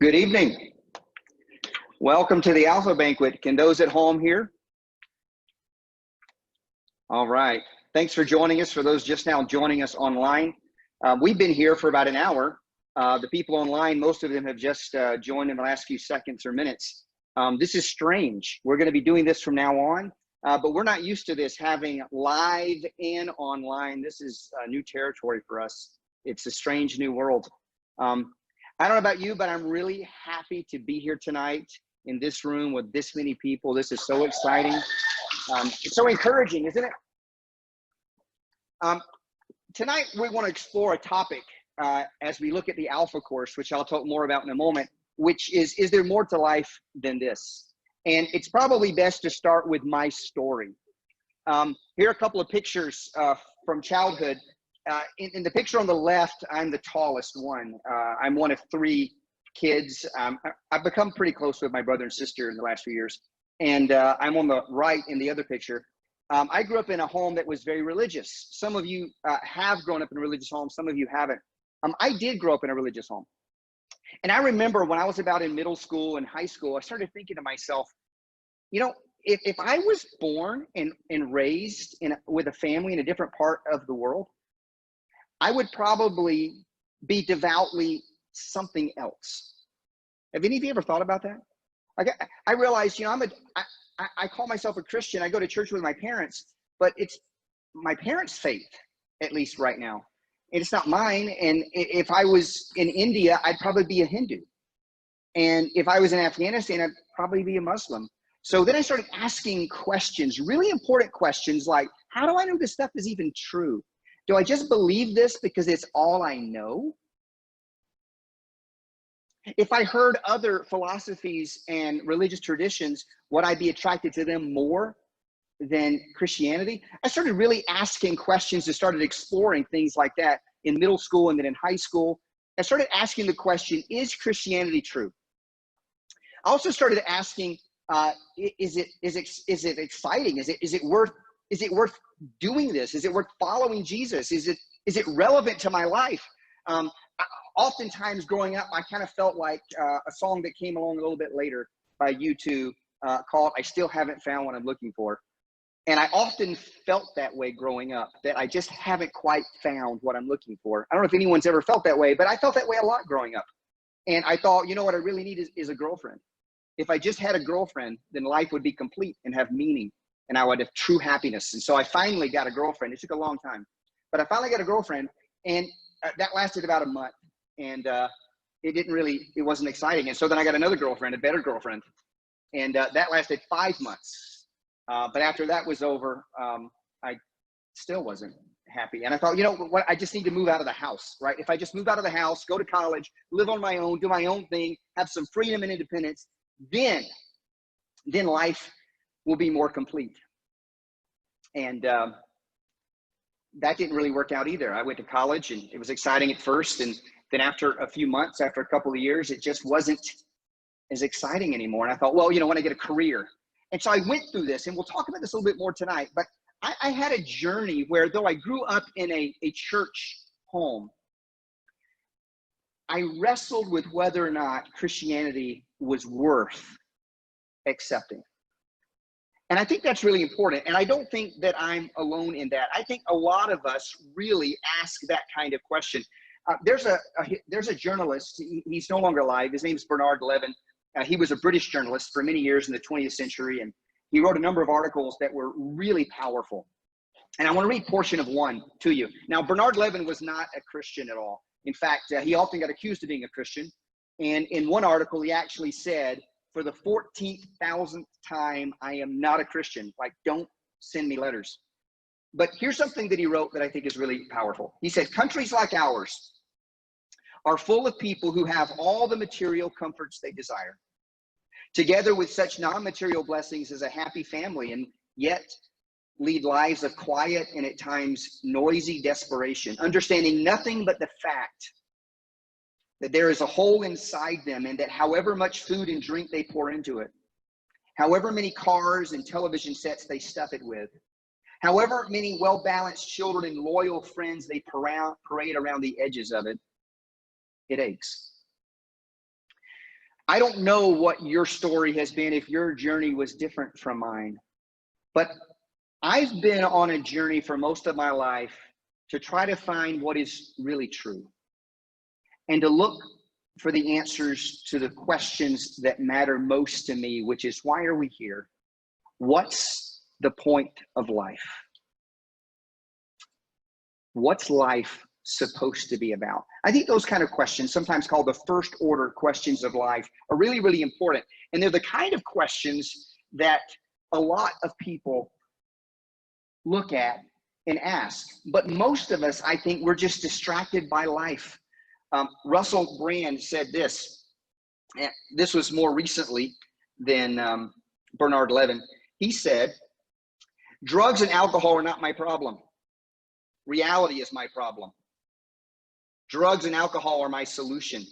Good evening. Welcome to the Alpha Banquet. Can those at home hear? All right. Thanks for joining us. For those just now joining us online, we've been here for about an hour. The people online, most of them have just joined in the last few seconds or minutes. This is strange. We're going to be doing this from now on, but we're not used to this, having live and online. This is new territory for us. It's a strange new world. I don't know about you, but I'm really happy to be here tonight in this room with this many people. This is so exciting. It's so encouraging, isn't it? Tonight, we want to explore a topic as we look at the Alpha course, which I'll talk more about in a moment, which is there more to life than this? And it's probably best to start with my story. Here are a couple of pictures from childhood. In the picture on the left, I'm the tallest one. I'm one of three kids. I've become pretty close with my brother and sister in the last few years. And I'm on the right in the other picture. I grew up in a home that was very religious. Some of you have grown up in a religious home. Some of you haven't. I did grow up in a religious home. And I remember when I was about in middle school and high school, I started thinking to myself, you know, if I was born and raised with a family in a different part of the world, I would probably be devoutly something else. Have any of you ever thought about that? I realized, you know, I call myself a Christian. I go to church with my parents, but it's my parents' faith, at least right now. And it's not mine. And if I was in India, I'd probably be a Hindu. And if I was in Afghanistan, I'd probably be a Muslim. So then I started asking questions, really important questions like, how do I know this stuff is even true? Do I just believe this because it's all I know? If I heard other philosophies and religious traditions, would I be attracted to them more than Christianity? I started really asking questions and started exploring things like that in middle school and then in high school. I started asking the question, is Christianity true? I also started asking, is it exciting? Is it worth doing this? Is it worth following Jesus? Is it relevant to my life? Oftentimes growing up, I kind of felt like a song that came along a little bit later by U2 called I Still Haven't Found What I'm Looking For. And I often felt that way growing up, that I just haven't quite found what I'm looking for. I don't know if anyone's ever felt that way, but I felt that way a lot growing up. And I thought, you know what I really need is a girlfriend. If I just had a girlfriend, then life would be complete and have meaning, and I would have true happiness. And so I finally got a girlfriend. It took a long time, but I finally got a girlfriend, and that lasted about a month. And it wasn't exciting. And so then I got another girlfriend, a better girlfriend. And that lasted 5 months. But after that was over, I still wasn't happy. And I thought, you know what, I just need to move out of the house, right? If I just move out of the house, go to college, live on my own, do my own thing, have some freedom and independence, then life will be more complete. And that didn't really work out either. I went to college and it was exciting at first. And then after a few months, after a couple of years, it just wasn't as exciting anymore. And I thought, well, you know, when I get a career. And so I went through this, and we'll talk about this a little bit more tonight, but I had a journey where, though I grew up in a church home, I wrestled with whether or not Christianity was worth accepting. And I think that's really important. And I don't think that I'm alone in that. I think a lot of us really ask that kind of question. There's a journalist. He's no longer alive. His name's Bernard Levin. He was a British journalist for many years in the 20th century, and he wrote a number of articles that were really powerful. And I want to read a portion of one to you. Now, Bernard Levin was not a Christian at all. In fact, he often got accused of being a Christian. And in one article, he actually said, for the 14,000th time, I am not a Christian. Like, don't send me letters. But here's something that he wrote that I think is really powerful. He said, countries like ours are full of people who have all the material comforts they desire, together with such non-material blessings as a happy family, and yet lead lives of quiet and at times noisy desperation, understanding nothing but the fact that there is a hole inside them, and that however much food and drink they pour into it, however many cars and television sets they stuff it with, however many well-balanced children and loyal friends they parade around the edges of it, it aches. I don't know what your story has been, if your journey was different from mine, but I've been on a journey for most of my life to try to find what is really true and to look for the answers to the questions that matter most to me, which is, why are we here? What's the point of life? What's life supposed to be about? I think those kind of questions, sometimes called the first order questions of life, are really, really important. And they're the kind of questions that a lot of people look at and ask. But most of us, I think, we're just distracted by life. Russell Brand said this, and this was more recently than Bernard Levin. He said, drugs and alcohol are not my problem. Reality is my problem. Drugs and alcohol are my solution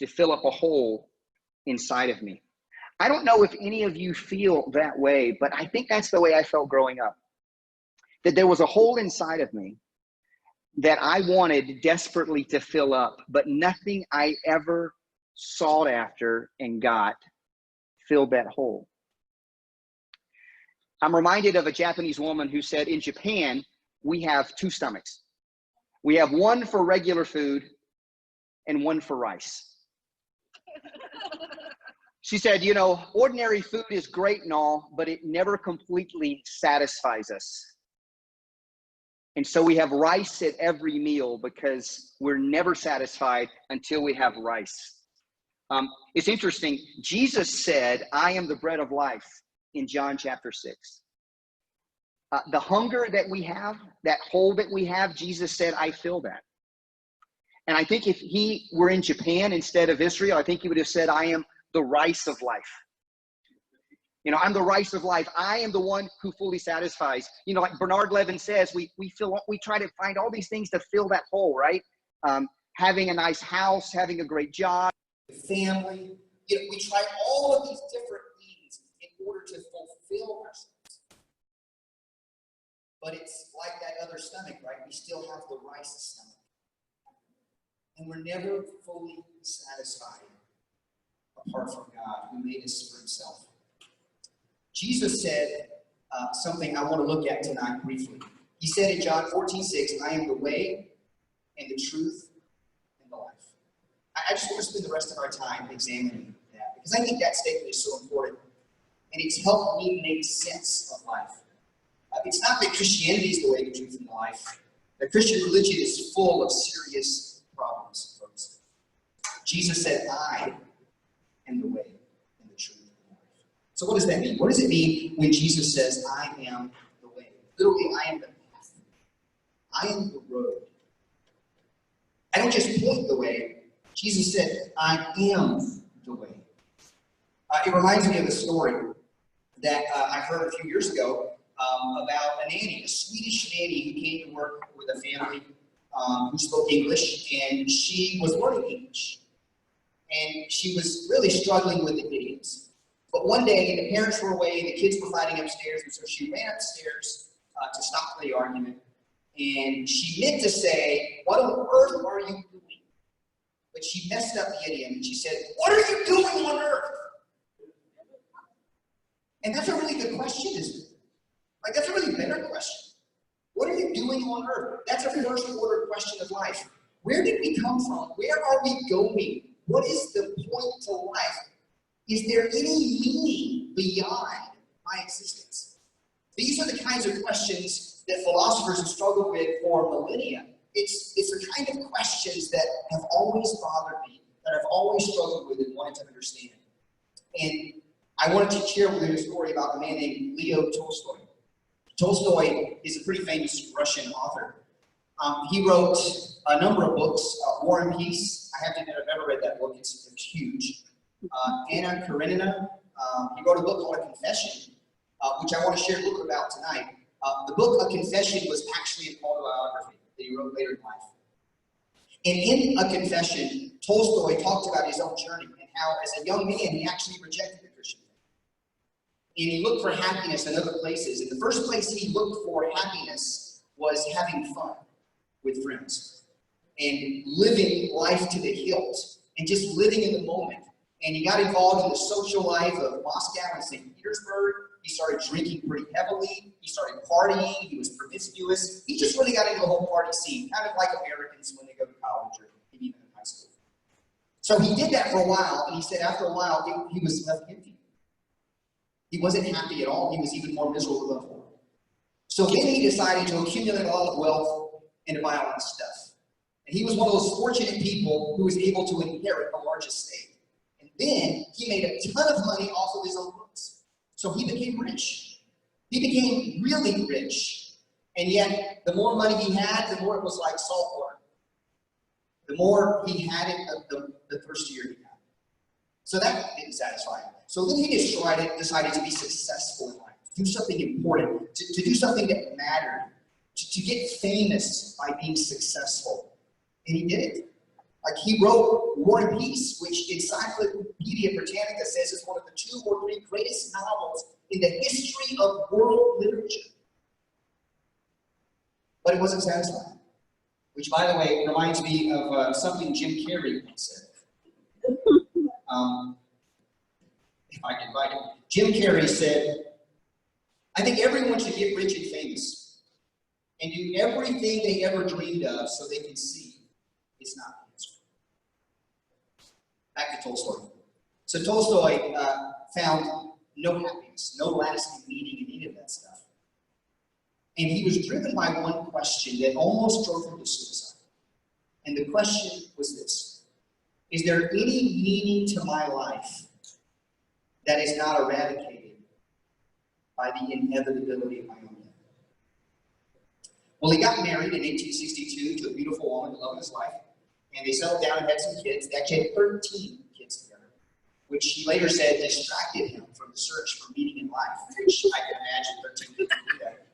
to fill up a hole inside of me. I don't know if any of you feel that way, but I think that's the way I felt growing up. That there was a hole inside of me that I wanted desperately to fill up, but nothing I ever sought after and got filled that hole. I'm reminded of a Japanese woman who said, in Japan, we have two stomachs. We have one for regular food and one for rice. She said, you know, ordinary food is great and all, but it never completely satisfies us. And so we have rice at every meal because we're never satisfied until we have rice. It's interesting. Jesus said, I am the bread of life in John chapter 6. The hunger that we have, that hole that we have, Jesus said, I fill that. And I think if he were in Japan instead of Israel, I think he would have said, I am the rice of life. You know, I'm the rice of life. I am the one who fully satisfies. You know, like Bernard Levin says, we try to find all these things to fill that hole, right? Having a nice house, having a great job, family. You know, we try all of these different things in order to fulfill ourselves. But it's like that other stomach, right? We still have the rice stomach. And we're never fully satisfied apart from God who made us for himself. Jesus said something I want to look at tonight briefly. He said in John 14:6, I am the way and the truth and the life. I just want to spend the rest of our time examining that because I think that statement is so important. And it's helped me make sense of life. It's not that Christianity is the way, the truth, and the life. The Christian religion is full of serious problems, folks. Jesus said, I am the way and the truth and the life. So what does that mean? What does it mean when Jesus says, I am the way? Literally, I am the path. I am the road. I don't just point the way. Jesus said, I am the way. It reminds me of a story that I heard a few years ago about a nanny, a Swedish nanny who came to work with a family who spoke English, and she was learning English. And she was really struggling with the idioms. But one day, the parents were away, the kids were fighting upstairs, and so she ran upstairs to stop the argument. And she meant to say, what on earth are you doing? But she messed up the idiom, and she said, what are you doing on earth? And that's a really good question, isn't it? Like, that's a really better question. What are you doing on earth? That's a first order question of life. Where did we come from? Where are we going? What is the point to life? Is there any meaning beyond my existence? These are the kinds of questions that philosophers have struggled with for millennia. It's the kind of questions that have always bothered me, that I've always struggled with and wanted to understand. And I wanted to share with you a story about a man named Leo Tolstoy. Tolstoy is a pretty famous Russian author. He wrote a number of books, War and Peace. I haven't ever read that book. It's huge. Anna Karenina. He wrote a book called A Confession, which I want to share a little bit about tonight. The book A Confession was actually an autobiography that he wrote later in life. And in A Confession, Tolstoy talked about his own journey and how, as a young man, he actually rejected the Christian faith. And he looked for happiness in other places. And the first place he looked for happiness was having fun with friends and living life to the hilt and just living in the moment And he got involved in the social life of Moscow and St. Petersburg. He started drinking pretty heavily. He started partying. He was promiscuous. He just really got into the whole party scene, kind of like Americans when they go to college or even in high school. So he did that for a while, and he said after a while, he was left empty. He wasn't happy at all. He was even more miserable than before. So then he decided to accumulate a lot of wealth and to buy a lot of stuff. And he was one of those fortunate people who was able to inherit a large estate. And then he made a ton of money off of his own books. So he became rich. He became really rich. And yet, the more money he had, the more it was like salt water. The more he had it, the thirstier he got. So that didn't satisfy him. So then he decided to be successful in life, to do something important, to do something that mattered, to get famous by being successful. And he did it. Like he wrote War and Peace, which Encyclopedia Britannica says is one of the 2 or 3 greatest novels in the history of world literature. But it wasn't satisfying. Which, by the way, reminds me of something Jim Carrey said. If I can find it. Jim Carrey said, I think everyone should get rich and famous and do everything they ever dreamed of so they can see it's not the answer. Back to Tolstoy. So Tolstoy found no happiness, no lasting meaning in any of that stuff. And he was driven by one question that almost drove him to suicide. And the question was this: is there any meaning to my life that is not eradicated by the inevitability of my own death? Well, he got married in 1862 to a beautiful woman, the love of his life, and they settled down and had some kids. They actually had 13 kids together, which he later said distracted him from the search for meaning in life, which I can imagine 13 kids do that.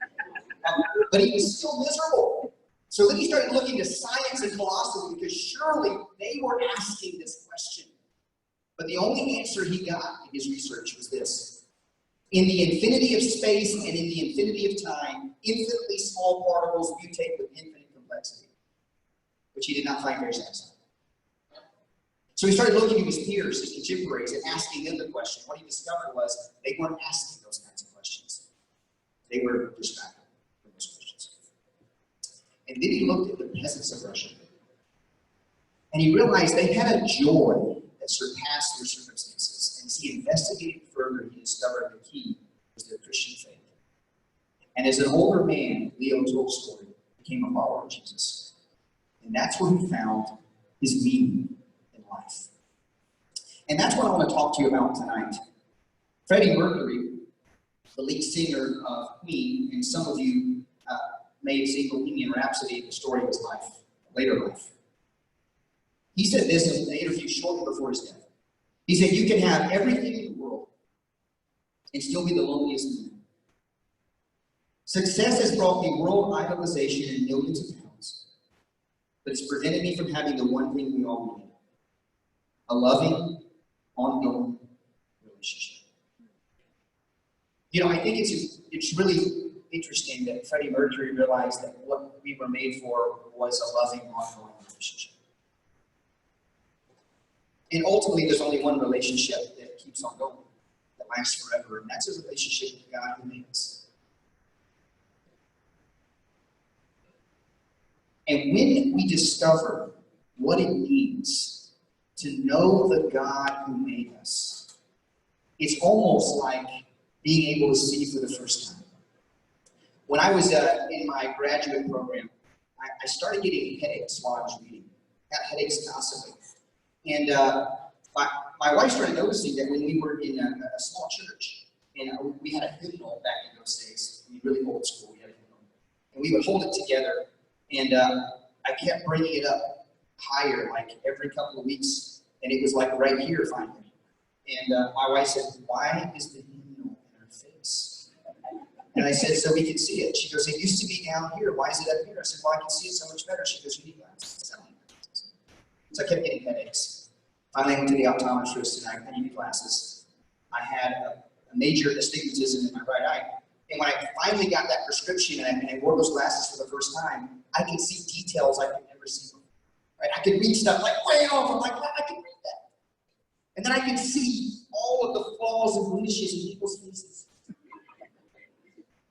But he was still miserable. So then he started looking to science and philosophy because surely they were asking this question. But the only answer he got in his research was this: in the infinity of space and in the infinity of time, infinitely small particles mutate with infinite complexity, which he did not find very satisfying. So he started looking at his peers, his contemporaries, and asking them the question. What he discovered was they weren't asking those kinds of questions. They were distracted from those questions. And then he looked at the peasants of Russia, and he realized they had a joy that surpassed their circumstances. And as he investigated further, he discovered the key was their Christian faith. And as an older man, Leo Tolstoy became a follower of Jesus. And that's where he found his meaning in life. And that's what I want to talk to you about tonight. Freddie Mercury, the lead singer of Queen, and some of you may have seen Bohemian Rhapsody, the story of his life, later life. He said this in an interview shortly before his death. He said, you can have everything in the world and still be the loneliest man. Success has brought me world idolization and millions of pounds, but it's prevented me from having the one thing we all need: a loving, ongoing relationship. You know, I think it's really interesting that Freddie Mercury realized that what we were made for was a loving, ongoing relationship. And ultimately, there's only one relationship that keeps on going, that lasts forever, and that's a relationship with God who made us. And when we discover what it means to know the God who made us, it's almost like being able to see for the first time. When I was in my graduate program, I started getting headaches while I was reading. I got headaches constantly. And my wife started noticing that when we were in a small church, and we had a hymnal back in those days, really old school, we had a hymnal, and we would hold it together, and I kept bringing it up higher, like every couple of weeks, and it was like right here finally. And my wife said, why is the hymnal in her face? And I said, so we can see it. She goes, it used to be down here. Why is it up here? I said, well, I can see it so much better. She goes, you need glasses. I don't need glasses. So I kept getting headaches. Finally, I went to the optometrist, and I needed glasses. I had a major astigmatism in my right eye. And when I finally got that prescription and I wore those glasses for the first time, I could see details I could never see before. Right? I could read stuff like way off. I'm like, I could read that. And then I could see all of the flaws and blemishes in people's faces.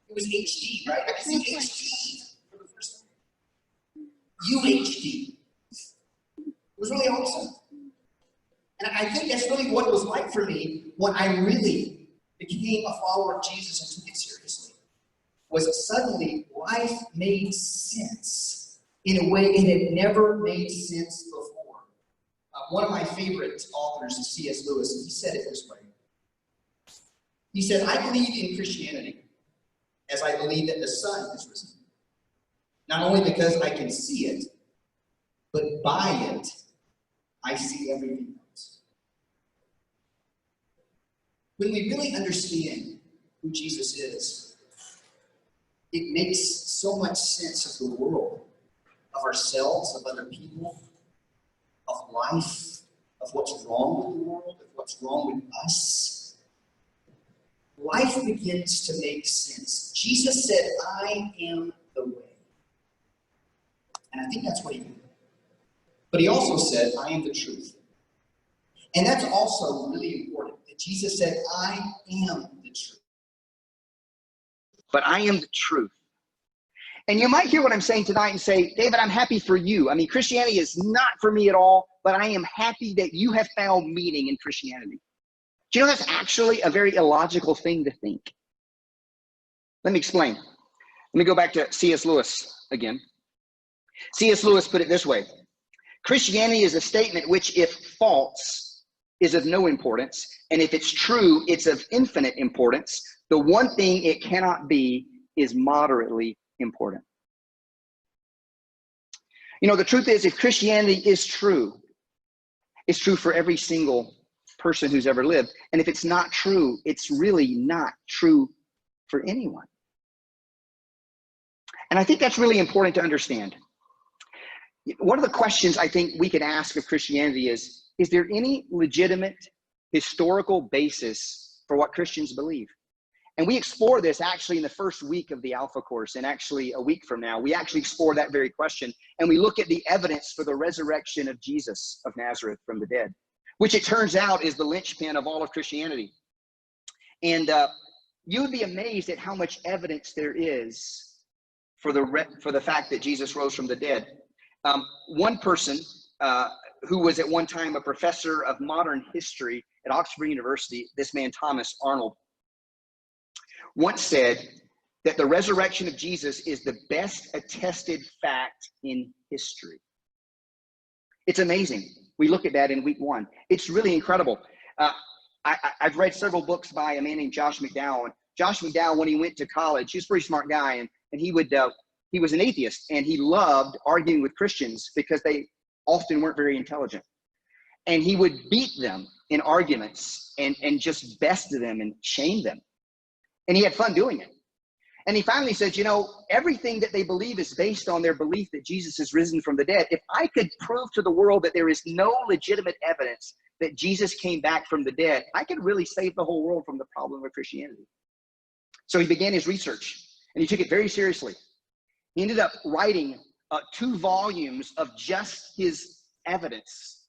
It was HD, right? I could see HD for the first time. UHD. It was really awesome. And I think that's really what it was like for me when I really became a follower of Jesus and took it seriously. Was suddenly life made sense in a way it had never made sense before. One of my favorite authors is C.S. Lewis, and he said it this way. He said, I believe in Christianity as I believe that the sun has risen. Not only because I can see it, but by it, I see everything else. When we really understand who Jesus is, it makes so much sense of the world, of ourselves, of other people, of life, of what's wrong with the world, of what's wrong with us. Life begins to make sense. Jesus said, I am the way. And I think that's what he did. But he also said, I am the truth. And that's also really important, that Jesus said, I am the truth. But I am the truth. And you might hear what I'm saying tonight and say, David, I'm happy for you. I mean, Christianity is not for me at all, but I am happy that you have found meaning in Christianity. Do you know that's actually a very illogical thing to think? Let me explain. Let me go back to C.S. Lewis again. C.S. Lewis put it this way. Christianity is a statement which, if false, is of no importance, and if it's true, it's of infinite importance. The one thing it cannot be is moderately important. You know, the truth is, if Christianity is true, it's true for every single person who's ever lived. And if it's not true, it's really not true for anyone. And I think that's really important to understand. One of the questions I think we could ask of Christianity is there any legitimate historical basis for what Christians believe? And we explore this actually in the first week of the Alpha course, and actually a week from now, we actually explore that very question. And we look at the evidence for the resurrection of Jesus of Nazareth from the dead, which it turns out is the linchpin of all of Christianity. And you would be amazed at how much evidence there is for the fact that Jesus rose from the dead. One person who was at one time a professor of modern history at Oxford University, this man Thomas Arnold, once said that the resurrection of Jesus is the best attested fact in history. It's amazing. We look at that in week one. It's really incredible. I've read several books by a man named Josh McDowell. And Josh McDowell, when he went to college, he was a pretty smart guy, and he was an atheist, and he loved arguing with Christians because they often weren't very intelligent. And he would beat them in arguments and just best them and shame them. And he had fun doing it. And he finally said, you know, everything that they believe is based on their belief that Jesus is risen from the dead. If I could prove to the world that there is no legitimate evidence that Jesus came back from the dead, I could really save the whole world from the problem of Christianity. So he began his research, and he took it very seriously. He ended up writing 2 volumes of just his evidence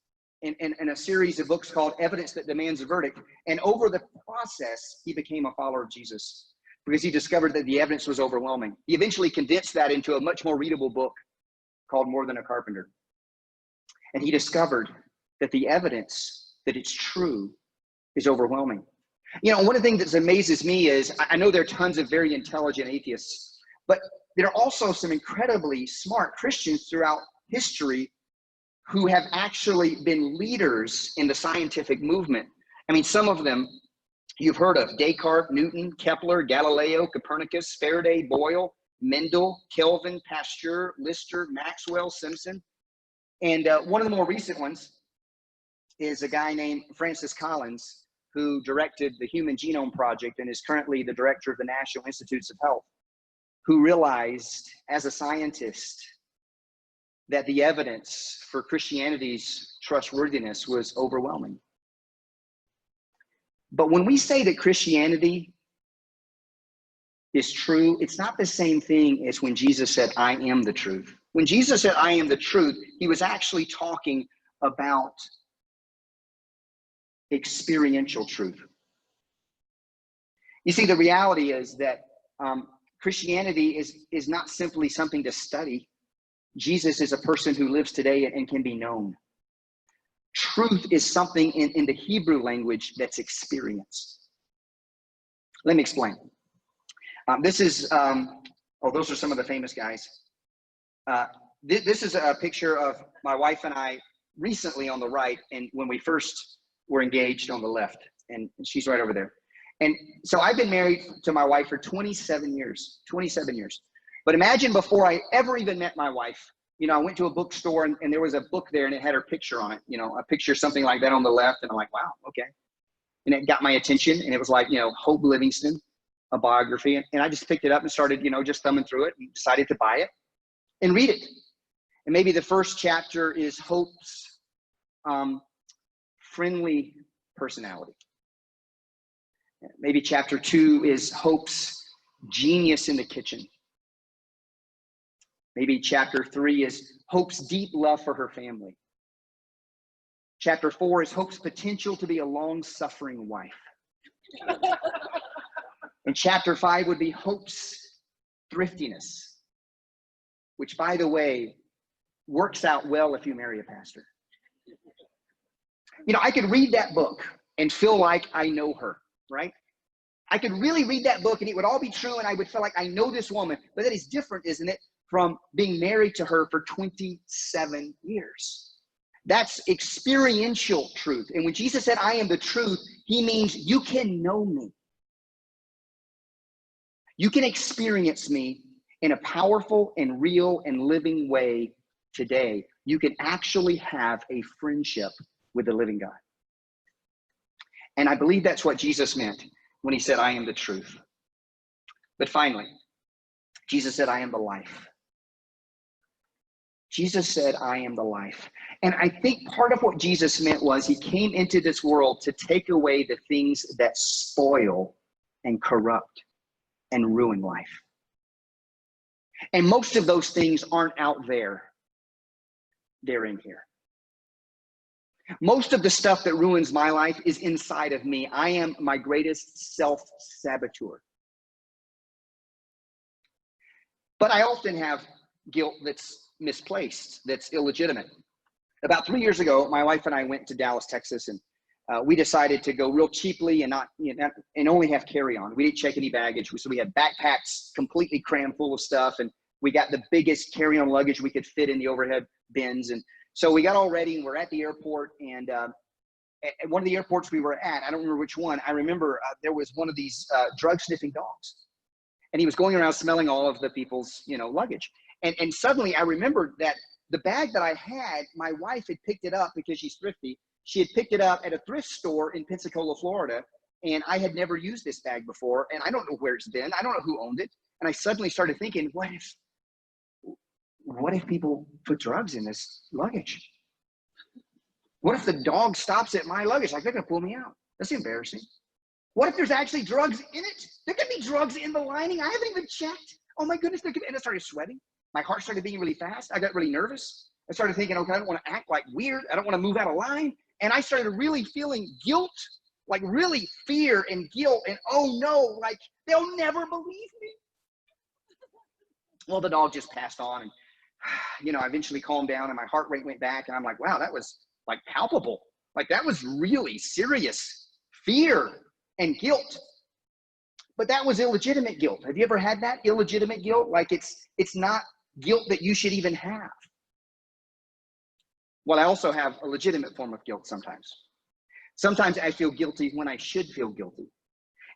in a series of books called Evidence That Demands a Verdict. And over the process, he became a follower of Jesus because he discovered that the evidence was overwhelming. He eventually condensed that into a much more readable book called More Than a Carpenter. And he discovered that the evidence that it's true is overwhelming. You know, one of the things that amazes me is, I know there are tons of very intelligent atheists, but there are also some incredibly smart Christians throughout history who have actually been leaders in the scientific movement. I mean, some of them you've heard of: Descartes, Newton, Kepler, Galileo, Copernicus, Faraday, Boyle, Mendel, Kelvin, Pasteur, Lister, Maxwell, Simpson. And one of the more recent ones is a guy named Francis Collins, who directed the Human Genome Project and is currently the director of the National Institutes of Health, who realized as a scientist that the evidence for Christianity's trustworthiness was overwhelming. But when we say that Christianity is true, it's not the same thing as when Jesus said, I am the truth. When Jesus said, I am the truth, he was actually talking about experiential truth. You see, the reality is that Christianity is not simply something to study. Jesus is a person who lives today and can be known. Truth is something in the Hebrew language that's experienced. Let me explain. Those are some of the famous guys. This is a picture of my wife and I recently on the right, and when we first were engaged on the left, and she's right over there. And so I've been married to my wife for 27 years. But imagine before I ever even met my wife, I went to a bookstore and there was a book there and it had her picture on it, a picture, something like that on the left. And I'm like, wow, okay. And it got my attention, and it was like, Hope Livingston, a biography. And I just picked it up and started, just thumbing through it and decided to buy it and read it. And maybe the first chapter is Hope's friendly personality. Maybe chapter 2 is Hope's genius in the kitchen. Maybe chapter 3 is Hope's deep love for her family. Chapter 4 is Hope's potential to be a long-suffering wife. And chapter 5 would be Hope's thriftiness, which, by the way, works out well if you marry a pastor. I could read that book and feel like I know her, right? I could really read that book and it would all be true and I would feel like I know this woman. But that is different, isn't it, from being married to her for 27 years. That's experiential truth. And when Jesus said, I am the truth, he means you can know me. You can experience me in a powerful and real and living way today. You can actually have a friendship with the living God. And I believe that's what Jesus meant when he said, I am the truth. But finally, Jesus said, I am the life. Jesus said, I am the life. And I think part of what Jesus meant was he came into this world to take away the things that spoil and corrupt and ruin life. And most of those things aren't out there. They're in here. Most of the stuff that ruins my life is inside of me. I am my greatest self-saboteur. But I often have guilt that's misplaced, that's illegitimate. About 3 years ago, my wife and I went to Dallas, Texas, and we decided to go real cheaply and and only have carry-on. We didn't check any baggage. So we had backpacks completely crammed full of stuff, and we got the biggest carry-on luggage we could fit in the overhead bins. And so we got all ready, and we're at the airport, and at one of the airports we were at, I don't remember which one, I remember there was one of these drug-sniffing dogs. And he was going around smelling all of the people's, luggage. And suddenly I remembered that the bag that I had, my wife had picked it up because she's thrifty. She had picked it up at a thrift store in Pensacola, Florida, and I had never used this bag before, and I don't know where it's been. I don't know who owned it. And I suddenly started thinking, what if people put drugs in this luggage? What if the dog stops at my luggage? Like, they're going to pull me out. That's embarrassing. What if there's actually drugs in it? There could be drugs in the lining. I haven't even checked. Oh my goodness. And I started sweating. My heart started beating really fast. I got really nervous. I started thinking, okay, I don't want to act like weird. I don't want to move out of line. And I started really feeling guilt, like really fear and guilt. And oh no, like they'll never believe me. Well, the dog just passed on, and I eventually calmed down and my heart rate went back, and I'm like, wow, that was like palpable. Like that was really serious fear and guilt. But that was illegitimate guilt. Have you ever had that illegitimate guilt? Like it's not guilt that you should even have. Well, I also have a legitimate form of guilt sometimes. Sometimes I feel guilty when I should feel guilty.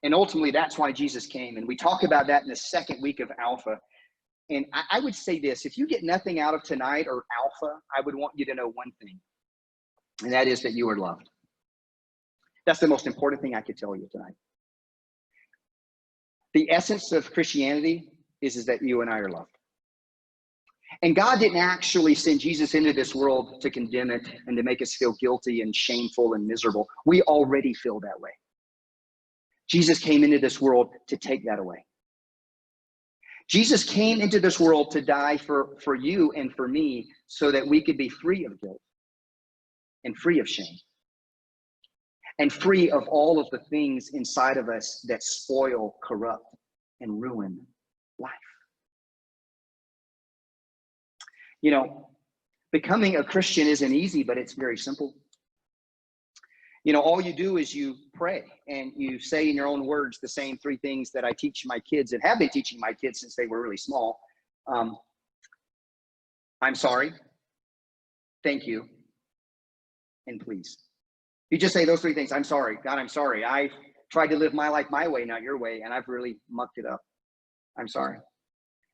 And ultimately, that's why Jesus came. And we talk about that in the second week of Alpha. And I would say this, if you get nothing out of tonight or Alpha, I would want you to know one thing. And that is that you are loved. That's the most important thing I could tell you tonight. The essence of Christianity is that you and I are loved. And God didn't actually send Jesus into this world to condemn it and to make us feel guilty and shameful and miserable. We already feel that way. Jesus came into this world to take that away. Jesus came into this world to die for you and for me so that we could be free of guilt and free of shame. and free of all of the things inside of us that spoil, corrupt, and ruin life. You know, becoming a Christian isn't easy, but it's very simple. You know, all you do is you pray and you say in your own words the same three things that I teach my kids and have been teaching my kids since they were really small. I'm sorry, thank you, and please. You just say those three things. I'm sorry, God, I'm sorry. I tried to live my life my way, not your way, and I've really mucked it up. I'm sorry.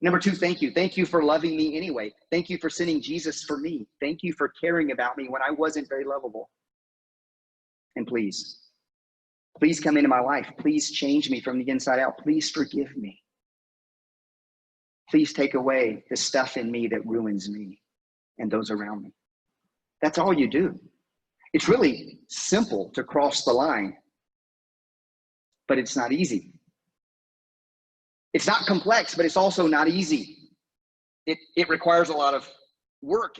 Number two, thank you. Thank you for loving me anyway. Thank you for sending Jesus for me. Thank you for caring about me when I wasn't very lovable. And please come into my life. Please change me from the inside out. Please forgive me. Please take away the stuff in me that ruins me and those around me. That's all you do. It's really simple to cross the line, but it's not easy. It's not complex, but it's also not easy. It requires a lot of work.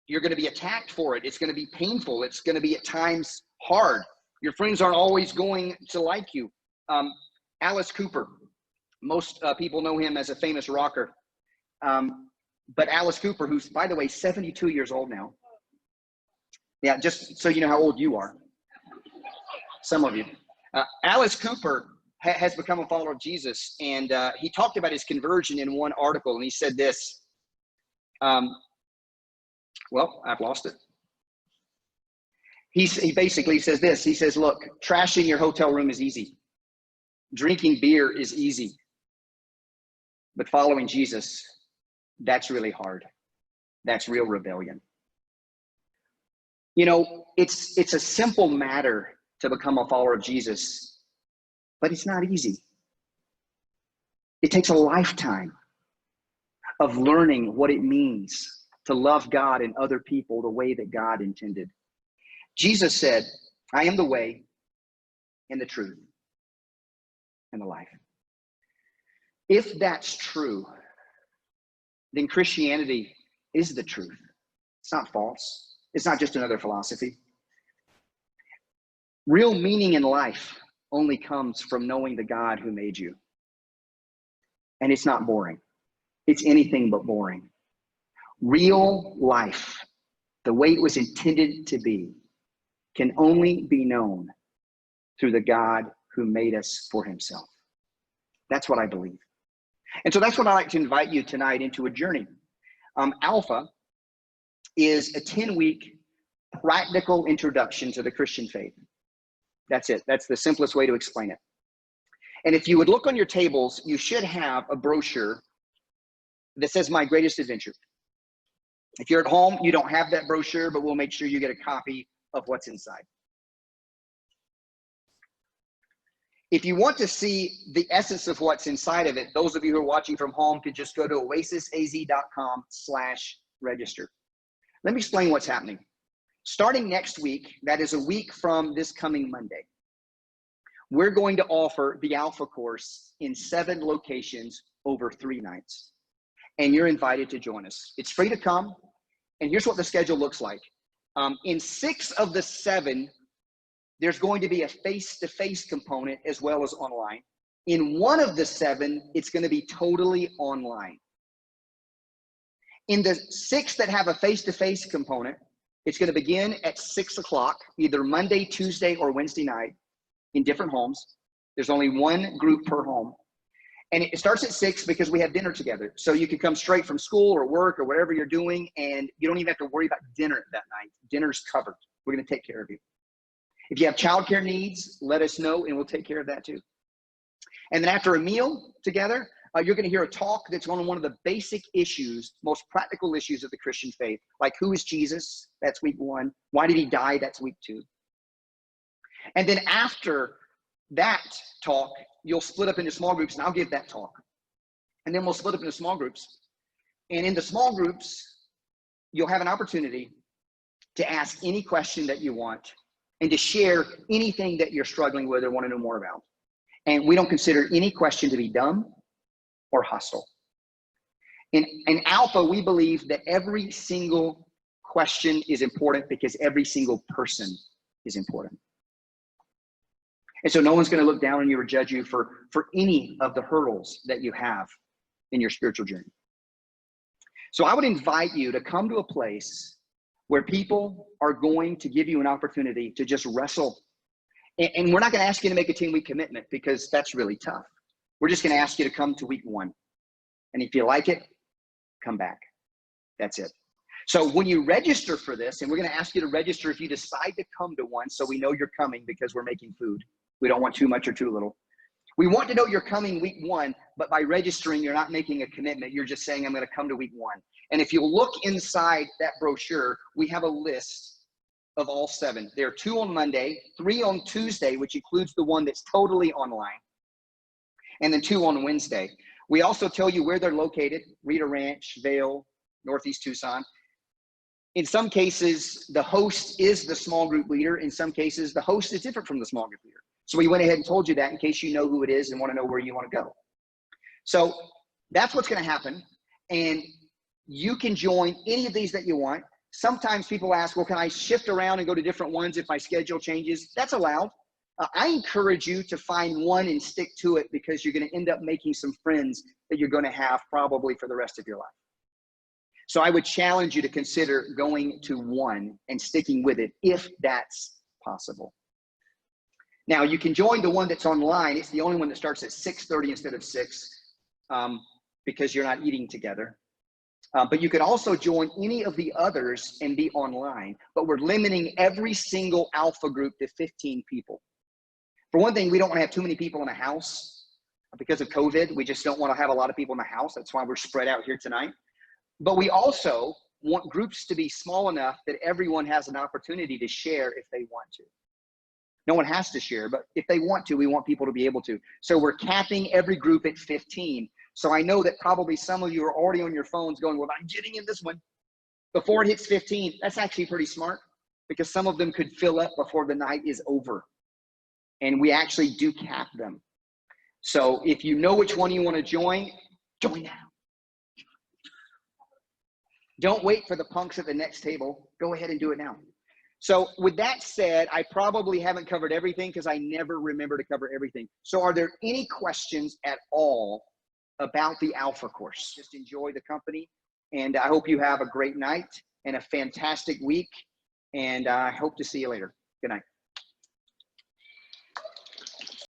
You're going to be attacked for it. It's going to be painful. It's going to be at times hard. Your friends aren't always going to like you. Alice Cooper, most people know him as a famous rocker. But Alice Cooper, who's, by the way, 72 years old now. Yeah, just so you know how old you are. Some of you. Alice Cooper has become a follower of Jesus, and he talked about his conversion in one article, and he said this. Well, I've lost it. He basically says this. He says, look, trashing your hotel room is easy. Drinking beer is easy. But following Jesus, that's really hard. That's real rebellion. You know, it's a simple matter to become a follower of Jesus, but it's not easy. It takes a lifetime of learning what it means to love God and other people the way that God intended. Jesus said, I am the way and the truth and the life. If that's true, then Christianity is the truth. It's not false. It's not just another philosophy. Real meaning in life only comes from knowing the God who made you. And it's not boring. It's anything but boring. Real life, the way it was intended to be, can only be known through the God who made us for himself. That's what I believe. And so that's what I'd like to invite you tonight into a journey. Alpha is a 10-week practical introduction to the Christian faith. That's it. That's the simplest way to explain it. And if you would look on your tables, you should have a brochure that says My Greatest Adventure. If you're at home, you don't have that brochure, but we'll make sure you get a copy of what's inside. If you want to see the essence of what's inside of it, those of you who are watching from home could just go to oasisaz.com/register. Let me explain what's happening. Starting next week, that is a week from this coming Monday, we're going to offer the Alpha course in 7 locations over 3 nights. And you're invited to join us. It's free to come. And here's what the schedule looks like. In 6 of the 7, there's going to be a face-to-face component as well as online. In 1 of the 7, it's going to be totally online. In the 6 that have a face-to-face component, it's going to begin at 6 o'clock, either Monday, Tuesday, or Wednesday night in different homes. There's only 1 group per home. And it starts at 6 because we have dinner together. So you can come straight from school or work or whatever you're doing, and you don't even have to worry about dinner that night. Dinner's covered. We're going to take care of you. If you have childcare needs, let us know, and we'll take care of that too. And then after a meal together, you're going to hear a talk that's on one of the basic issues, most practical issues of the Christian faith, like who is Jesus? That's week 1. Why did he die? That's week 2. And then after that talk, you'll split up into small groups, and I'll give that talk. And then we'll split up into small groups. And in the small groups, you'll have an opportunity to ask any question that you want and to share anything that you're struggling with or want to know more about. And we don't consider any question to be dumb or hostile. In Alpha, we believe that every single question is important because every single person is important. And so no one's going to look down on you or judge you for any of the hurdles that you have in your spiritual journey. So I would invite you to come to a place where people are going to give you an opportunity to just wrestle. And we're not going to ask you to make a 10-week commitment because that's really tough. We're just going to ask you to come to week 1. And if you like it, come back. That's it. So when you register for this, and we're going to ask you to register if you decide to come to one so we know you're coming because we're making food. We don't want too much or too little. We want to know you're coming week 1, but by registering, you're not making a commitment. You're just saying, I'm going to come to week 1. And if you look inside that brochure, we have a list of all 7. There are 2 on Monday, 3 on Tuesday, which includes the one that's totally online, and then 2 on Wednesday. We also tell you where they're located: Rita Ranch, Vail, Northeast Tucson. In some cases, the host is the small group leader. In some cases, the host is different from the small group leader. So we went ahead and told you that in case you know who it is and want to know where you want to go. So that's what's going to happen. And you can join any of these that you want. Sometimes people ask, well, can I shift around and go to different ones if my schedule changes? That's allowed. I encourage you to find one and stick to it because you're going to end up making some friends that you're going to have probably for the rest of your life. So I would challenge you to consider going to one and sticking with it if that's possible. Now, you can join the one that's online. It's the only one that starts at 6:30 instead of 6 because you're not eating together. But you can also join any of the others and be online. But we're limiting every single alpha group to 15 people. For one thing, we don't want to have too many people in a house. Because of COVID, we just don't want to have a lot of people in the house. That's why we're spread out here tonight. But we also want groups to be small enough that everyone has an opportunity to share if they want to. No one has to share, but if they want to, we want people to be able to. So we're capping every group at 15. So I know that probably some of you are already on your phones going, well, I'm getting in this one before it hits 15. That's actually pretty smart because some of them could fill up before the night is over. And we actually do cap them. So if you know which one you want to join now. Don't wait for the punks at the next table. Go ahead and do it now. So with that said, I probably haven't covered everything because I never remember to cover everything. So are there any questions at all about the Alpha course? Just enjoy the company. And I hope you have a great night and a fantastic week. And I hope to see you later. Good night.